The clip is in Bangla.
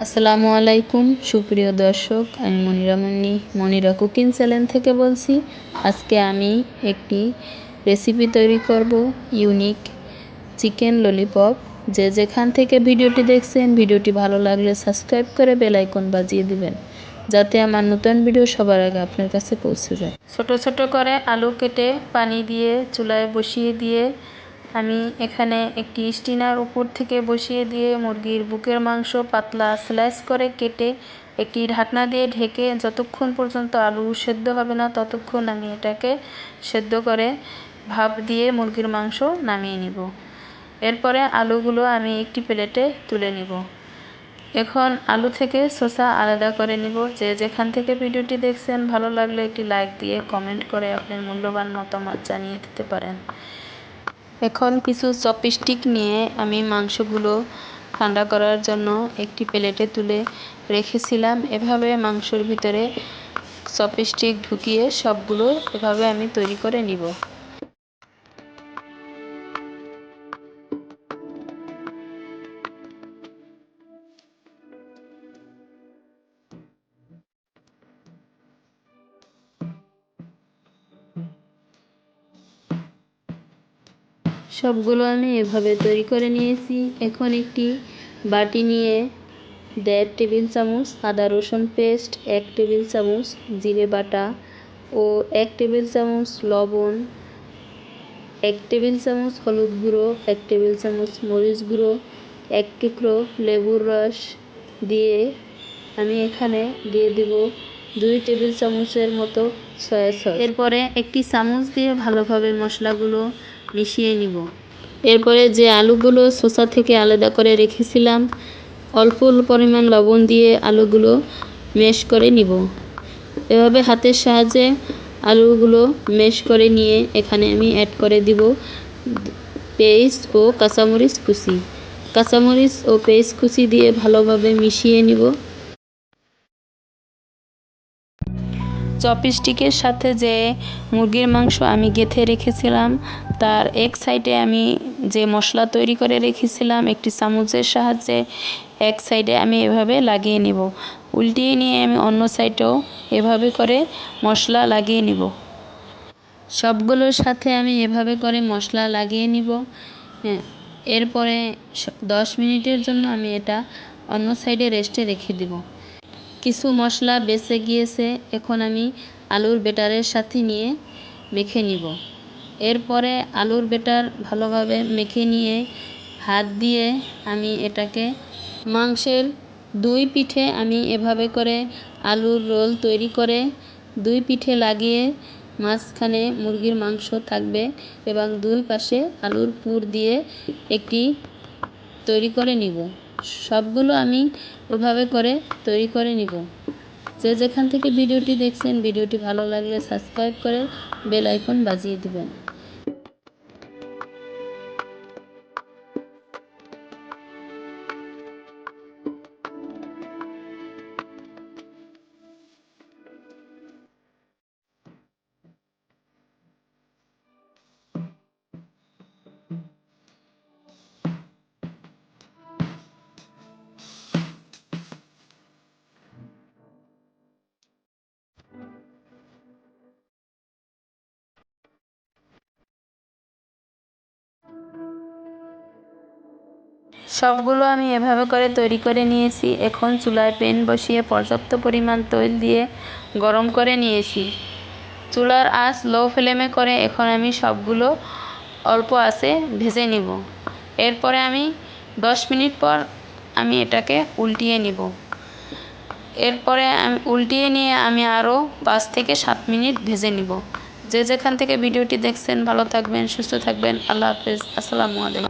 আসসালামু আলাইকুম সুপ্রিয় দর্শক, আমি মনিরা কুকিং চ্যানেল থেকে বলছি। আজকে আমি একটি রেসিপি তৈরি করব, ইউনিক চিকেন ললিপপ। যে যেখান থেকে ভিডিওটি দেখছেন, ভিডিওটি ভালো লাগলে সাবস্ক্রাইব করে বেল আইকন বাজিয়ে দিবেন, যাতে আমার নতুন ভিডিও সবার আগে আপনার কাছে পৌঁছে যায়। ছোট ছোট করে আলু কেটে পানি দিয়ে চুলায় বসিয়ে দিয়ে আমি এখানে একটি স্টিনার উপর থেকে বসিয়ে দিয়ে মুরগির বুকের মাংস পাতলা স্লাইস করে কেটে একটি ঢাকনা দিয়ে ঢেকে যতক্ষণ পর্যন্ত আলু সেদ্ধ হবে না ততক্ষণ আমি এটাকে সেদ্ধ করে ভাপ দিয়ে মুরগির মাংস নামিয়ে নিব। এরপরে আলুগুলো আমি একটি প্লেটে তুলে নিব। এখন আলু থেকে শসা আলাদা করে নিব। যে যেখান থেকে ভিডিওটি দেখছেন, ভালো লাগলে একটি লাইক দিয়ে কমেন্ট করে আপনার মূল্যবান মতামত জানিয়ে দিতে পারেন। এখন কিছু চপস্টিক নিয়ে আমি মাংসগুলো ঠান্ডা করার জন্য একটি প্লেটে তুলে রেখেছিলাম। এভাবে মাংসের ভিতরে চপস্টিক ঢুকিয়ে সবগুলো এভাবে আমি তৈরি করে নিব। সবগুলো আমি এভাবে তৈরি করে নিয়েছি। এখন একটি বাটি নিয়ে 1.5 টেবিল চামচ আদা রসুন পেস্ট, 1 টেবিল চামচ জিরে বাটা ও 1 টেবিল চামচ লবণ, 1 টেবিল চামচ হলুদ গুঁড়ো, 1 টেবিল চামচ মরিচ গুঁড়ো, 1 টুকরো লেবুর রস দিয়ে আমি এখানে দিয়ে দেব 2 টেবিল চামচের মতো সয়া সস। এরপরে একটি চামচ দিয়ে ভালোভাবে মশলাগুলো মিশিয়ে নিব। এরপরে যে আলুগুলো শসা থেকে আলাদা করে রেখেছিলাম, অল্প পরিমাণ লবণ দিয়ে আলুগুলো ম্যাশ করে নিব। এভাবে হাতের সাহায্যে আলুগুলো ম্যাশ করে নিয়ে এখানে আমি অ্যাড করে দিব পেঁয়াজ ও কাঁচামরিচ কুচি। কাঁচামরিচ ও পেঁয়াজ কুচি দিয়ে ভালোভাবে মিশিয়ে নিব। চপস্টিকের সাথে যে মুরগির মাংস আমি গেঁথে রেখেছিলাম, তার এক সাইডে আমি যে মশলা তৈরি করে রেখেছিলাম একটি চামচের সাহায্যে এক সাইডে আমি এভাবে লাগিয়ে নিব। উল্টিয়ে নিয়ে আমি অন্য সাইডেও এভাবে করে মশলা লাগিয়ে নিব। সবগুলোর সাথে আমি এভাবে করে মশলা লাগিয়ে নিব। এরপরে 10 মিনিটের জন্য আমি এটা অন্য সাইডে রেস্টে রেখে দিব। কিছু মশলা বেঁচে গিয়েছে, এখন আমি আলুর ব্যাটারের সাথে নিয়ে মেখে নিব। এরপরে আলুর ব্যাটার ভালোভাবে মেখে নিয়ে হাত দিয়ে আমি এটাকে মাংসের 2 পিঠে আমি এভাবে করে আলুর রোল তৈরি করে 2 পিঠে লাগিয়ে মাঝখানে মুরগির মাংস থাকবে এবং 2 পাশে আলুর পুর দিয়ে একটি তৈরি করে নিব। সবগুলো আমি ওভাবে করে তৈরি করে নিব। যে যেখান থেকে ভিডিওটি দেখছেন, ভিডিওটি ভালো লাগলে সাবস্ক্রাইব করে বেল আইকন বাজিয়ে দিবেন। সবগুলো আমি এভাবে করে তৈরি করে নিয়েছি। এখন চুলায় প্যান বসিয়ে পর্যাপ্ত পরিমাণ তেল দিয়ে গরম করে নিয়েছি। চুলার আঁচ লো ফ্লেমে করে এখন আমি সবগুলো অল্প আঁচে ভেজে নিব। এরপরে আমি 10 মিনিট পর আমি এটাকে উল্টিয়ে নিব। এরপরে আমি উল্টিয়ে নিয়ে আমি আরও 5 থেকে 7 মিনিট ভেজে নিব। যে যেখান থেকে ভিডিওটি দেখছেন, ভালো থাকবেন, সুস্থ থাকবেন। আল্লাহ হাফেজ। আসসালামু আলাইকুম।